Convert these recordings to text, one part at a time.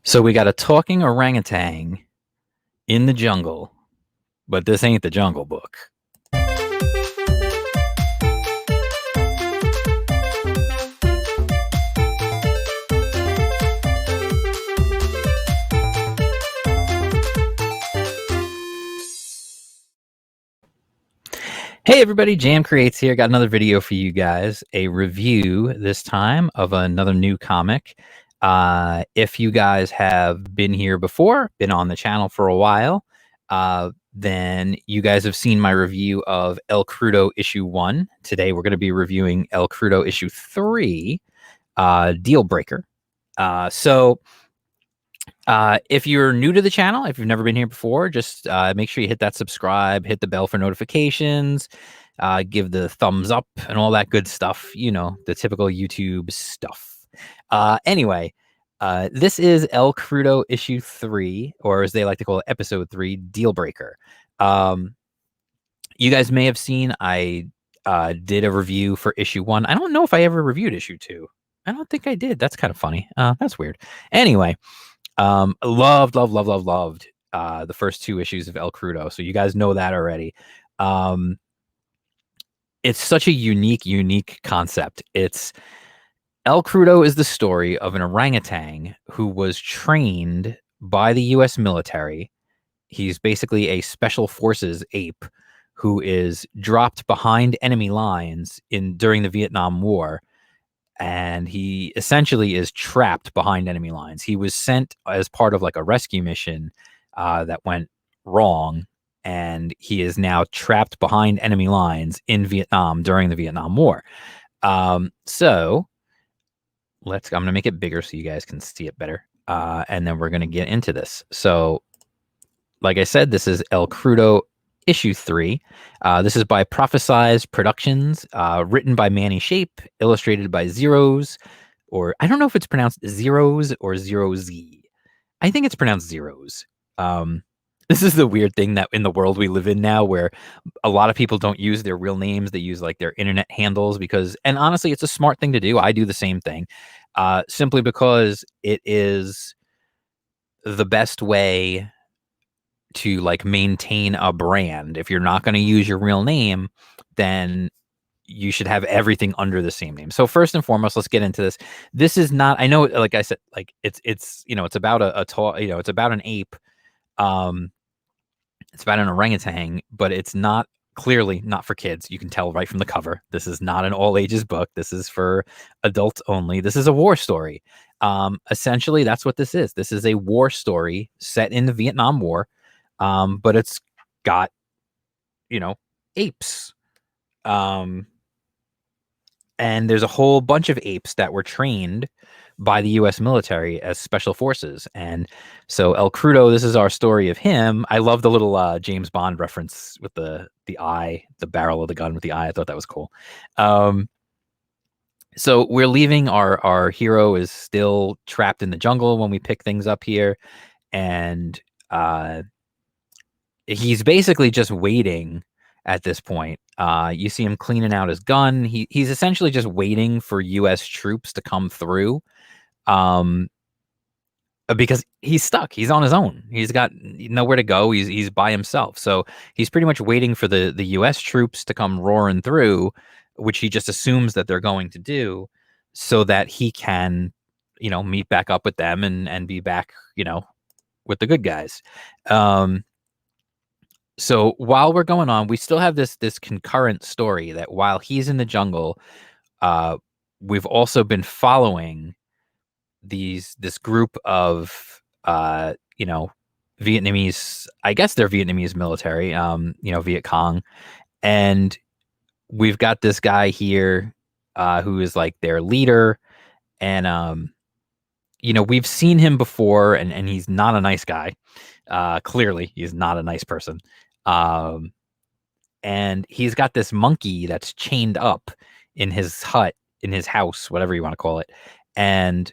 So we got a talking orangutan in the jungle, but this ain't the Jungle Book. Hey everybody, Jam Creates here. Got another video for you guys. A review this time of another new comic. If you guys have been here before, been on the channel for a while, then you guys have seen my review of El Crudo issue 1. Today we're going to be reviewing El Crudo issue 3, Deal Breaker. If you're new to the channel, if you've never been here before, just make sure you hit that subscribe, hit the bell for notifications, give the thumbs up and all that good stuff. You know, the typical YouTube stuff. Anyway, this is El Crudo issue 3, or as they like to call it, episode 3, Deal Breaker. You guys may have seen I did a review for issue 1. I don't know if I ever reviewed issue 2. I don't think I did. That's kind of funny. That's weird. Anyway. Loved the first 2 issues of El Crudo, so you guys know that already. It's such a unique concept. It's El Crudo is the story of an orangutan who was trained by the US military. He's basically a special forces ape who is dropped behind enemy lines during the Vietnam War. And he essentially is trapped behind enemy lines. He was sent as part of like a rescue mission that went wrong, and he is now trapped behind enemy lines in Vietnam during the Vietnam War. So I'm going to make it bigger so you guys can see it better, and then we're going to get into this. So, like I said, this is El Crudo issue 3. This is by Prophesize Productions, written by Manny Shape, illustrated by Zeros, or I don't know if it's pronounced Zeros or Zero Z. I think it's pronounced Zeros. This is the weird thing that in the world we live in now, where a lot of people don't use their real names. They use like their internet handles and honestly, it's a smart thing to do. I do the same thing, simply because it is the best way to like maintain a brand. If you're not going to use your real name, then you should have everything under the same name. So first and foremost, let's get into this. This is not, I know, like I said, like it's it's about it's about an ape. It's about an orangutan, but it's not clearly not for kids. You can tell right from the cover. This is not an all ages book. This is for adults only. This is a war story. Essentially that's what this is. This is a war story set in the Vietnam War. But it's got, apes. And there's a whole bunch of apes that were trained by the US military as special forces. And so El Crudo, this is our story of him. I love the little James Bond reference with the eye, the barrel of the gun with the eye. I thought that was cool. So we're leaving. Our hero is still trapped in the jungle when we pick things up here. And he's basically just waiting at this point. You see him cleaning out his gun. He's essentially just waiting for US troops to come through, because he's stuck. He's on his own. He's got nowhere to go. He's by himself. So he's pretty much waiting for the US troops to come roaring through, which he just assumes that they're going to do, so that he can, meet back up with them and be back, with the good guys. So while we're going on, we still have this concurrent story that while he's in the jungle, we've also been following this group of Vietnamese, I guess they're Vietnamese military, Viet Cong, and we've got this guy here who is like their leader, and we've seen him before, and he's not a nice guy. Clearly, he's not a nice person. And he's got this monkey that's chained up in his hut, in his house, whatever you want to call it. And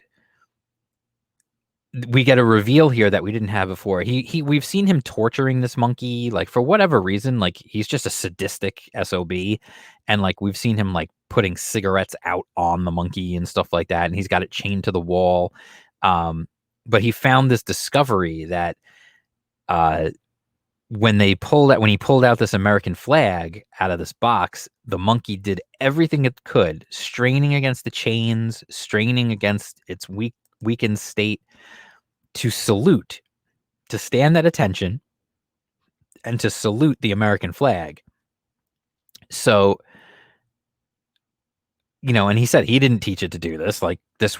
we get a reveal here that we didn't have before. We've seen him torturing this monkey, like for whatever reason, like he's just a sadistic SOB. And like we've seen him like putting cigarettes out on the monkey and stuff like that. And he's got it chained to the wall. but he found this discovery that when he pulled out this American flag out of this box, the monkey did everything it could, straining against the chains, straining against its weakened state, to salute, to stand at attention, and to salute the American flag. So, and he said he didn't teach it to do this. Like, this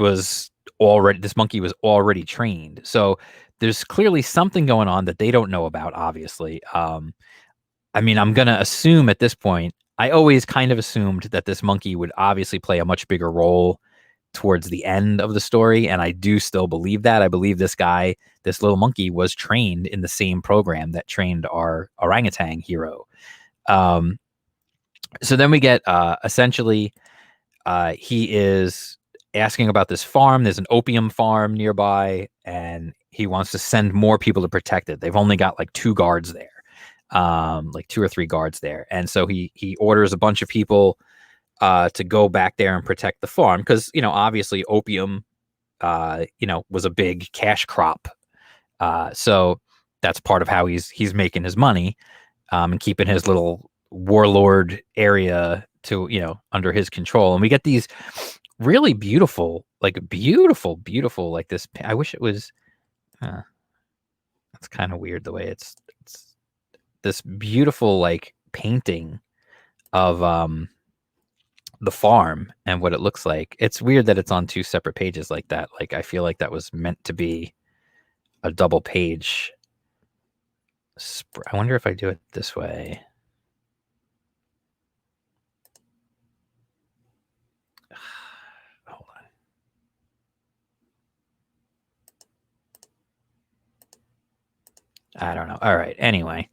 monkey was already trained. So there's clearly something going on that they don't know about, obviously. I mean, I'm going to assume at this point, I always kind of assumed that this monkey would obviously play a much bigger role towards the end of the story. And I do still believe that. I believe this little monkey was trained in the same program that trained our orangutan hero. So then we get essentially, he is asking about this farm. There's an opium farm nearby, and he wants to send more people to protect it. They've only got like 2 guards there, like 2 or 3 guards there. And so he orders a bunch of people to go back there and protect the farm because, obviously opium, was a big cash crop. So that's part of how he's making his money, and keeping his little warlord area to, under his control. And we get these really beautiful, like this. I wish it was, that's kind of weird the way it's this beautiful, like, painting of, the farm and what it looks like. It's weird that it's on 2 separate pages like that. Like, I feel like that was meant to be a double page. I wonder if I do it this way. Hold on. I don't know. All right. Anyway.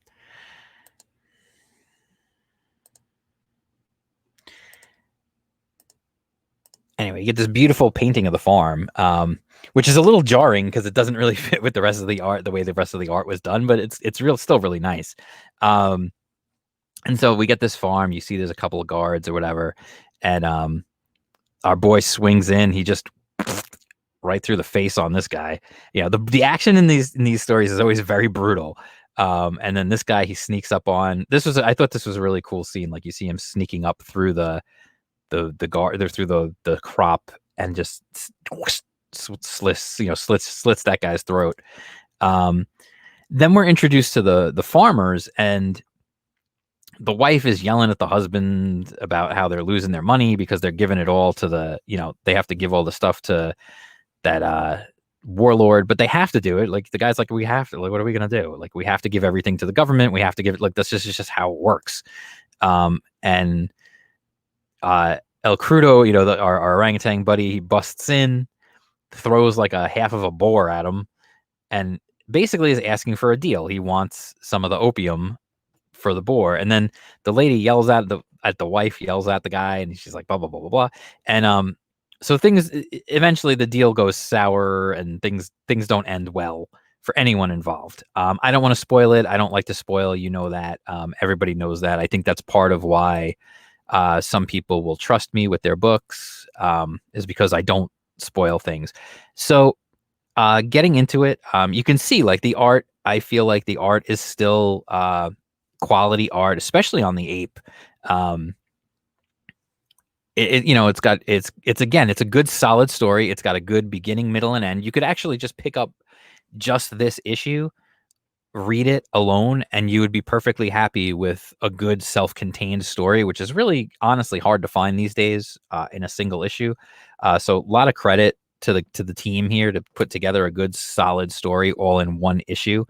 You get this beautiful painting of the farm, which is a little jarring because it doesn't really fit with the rest of the art, the way the rest of the art was done, but it's still really nice. And so we get this farm. You see there's a couple of guards or whatever, and our boy swings in. He just right through the face on this guy. The action in these stories is always very brutal. And then this guy, he sneaks up on. I thought this was a really cool scene. Like, you see him sneaking up through the guard, they're through the crop, and just slits that guy's throat. Then we're introduced to the farmers, and the wife is yelling at the husband about how they're losing their money because they're giving it all to they have to give all the stuff to that warlord, but they have to do it. Like, the guy's like, we have to, like, what are we gonna do? Like, we have to give everything to the government. We have to give it, like, that's just how it works. And El Crudo, our orangutan buddy, he busts in, throws like a half of a boar at him, and basically is asking for a deal. He wants some of the opium for the boar. And then the lady yells at the wife, yells at the guy, and she's like, blah, blah, blah, blah, blah. And so things, eventually the deal goes sour, and things don't end well for anyone involved. I don't want to spoil it. I don't like to spoil, that. Everybody knows that. I think that's part of why some people will trust me with their books, is because I don't spoil things. So getting into it, you can see, like, the art, I feel like the art is still quality art, especially on the ape. It's a good solid story. It's got a good beginning, middle, and end. You could actually just pick up just this issue, read it alone, and you would be perfectly happy with a good self-contained story, which is really honestly hard to find these days in a single issue. So a lot of credit to the team here to put together a good solid story all in one issue.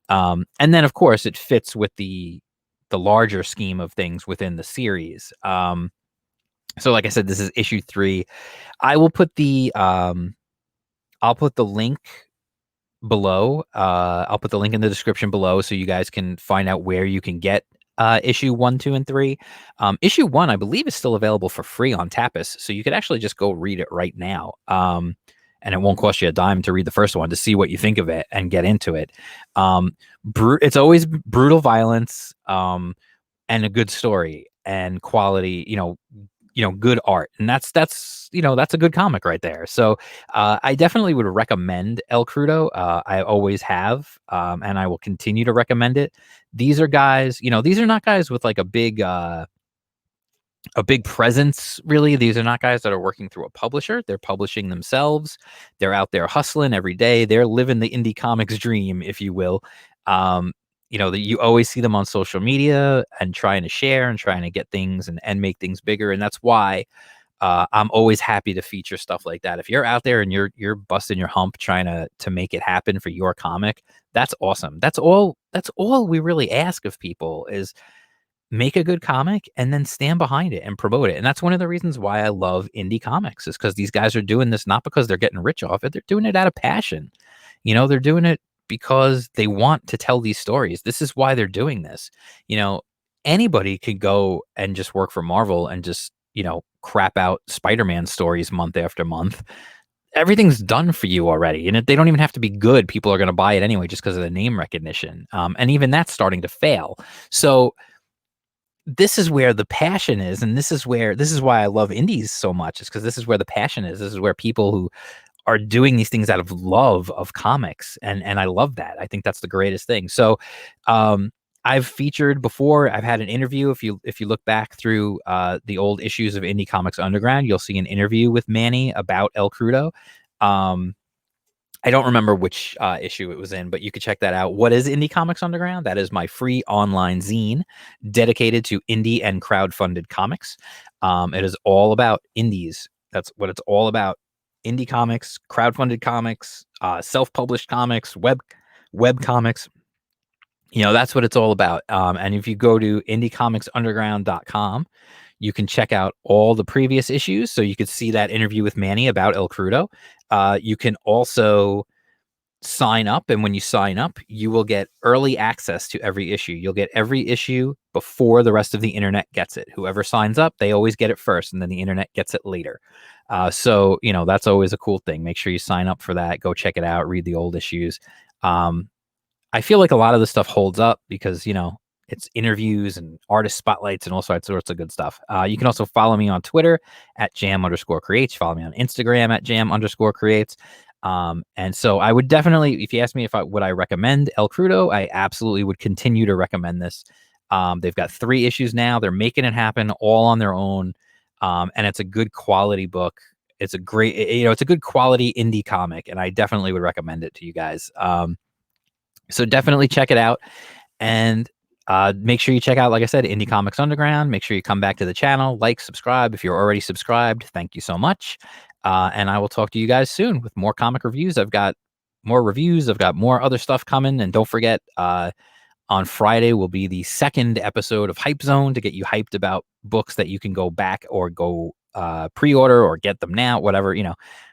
And then of course it fits with the larger scheme of things within the series. So like I said, this is issue 3. I will put I'll put the link below. I'll put the link in the description below so you guys can find out where you can get issue 1, 2, and 3. Issue 1, I believe, is still available for free on Tapas, so you could actually just go read it right now. And it won't cost you a dime to read the first one to see what you think of it and get into it. It's always brutal violence, and a good story and quality. good art, and that's a good comic right there. So I definitely would recommend El Crudo. I always have, and I will continue to recommend it. These are guys, these are not guys with like a big presence, really. These are not guys that are working through a publisher. They're publishing themselves. They're out there hustling every day. They're living the indie comics dream, if you will. Um, that you always see them on social media and trying to share and trying to get things and make things bigger. And that's why I'm always happy to feature stuff like that. If you're out there and you're busting your hump trying to make it happen for your comic, that's awesome. That's all we really ask of people is make a good comic and then stand behind it and promote it. And that's one of the reasons why I love indie comics is because these guys are doing this not because they're getting rich off it. They're doing it out of passion. They're doing it because they want to tell these stories. This is why they're doing this. You know, Anybody could go and just work for Marvel and just, crap out Spider-Man stories month after month. Everything's done for you already. And they don't even have to be good. People are going to buy it anyway just because of the name recognition. And even that's starting to fail. So this is where the passion is, and this is why I love indies so much, is because this is where the passion is. This is where people who are doing these things out of love of comics, and I love that. I think that's the greatest thing. So I've featured before. I've had an interview. If you look back through the old issues of Indie Comics Underground, you'll see an interview with Manny about El Crudo. I don't remember which issue it was in, but you could check that out. What is Indie Comics Underground? That is my free online zine dedicated to indie and crowdfunded comics. It is all about indies. That's what it's all about. Indie comics, crowdfunded comics, self-published comics, web comics. That's what it's all about. And if you go to indiecomics.underground.com, you can check out all the previous issues. So you could see that interview with Manny about El Crudo. You can also sign up, and when you sign up, you will get early access to every issue. You'll get every issue before the rest of the internet gets it. Whoever signs up, they always get it first, and then the internet gets it later. So that's always a cool thing. Make sure you sign up for that. Go check it out. Read the old issues. I feel like a lot of the stuff holds up because it's interviews and artist spotlights and all sorts of good stuff. You can also follow me on Twitter at jam_creates. Follow me on Instagram at jam_creates. And so I would definitely, if you ask me would I recommend El Crudo, I absolutely would continue to recommend this. They've got 3 issues now. They're making it happen all on their own. And it's a good quality book. It's a great, it's a good quality indie comic, and I definitely would recommend it to you guys. So definitely check it out. And make sure you check out, like I said, Indie Comics Underground. Make sure you come back to the channel, like, subscribe. If you're already subscribed, thank you so much. And I will talk to you guys soon with more comic reviews. I've got more reviews. I've got more other stuff coming. And don't forget, on Friday will be the 2nd episode of Hype Zone to get you hyped about books that you can go back or go pre-order or get them now, whatever,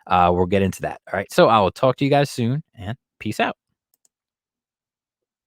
we'll get into that. All right. So I will talk to you guys soon, and peace out.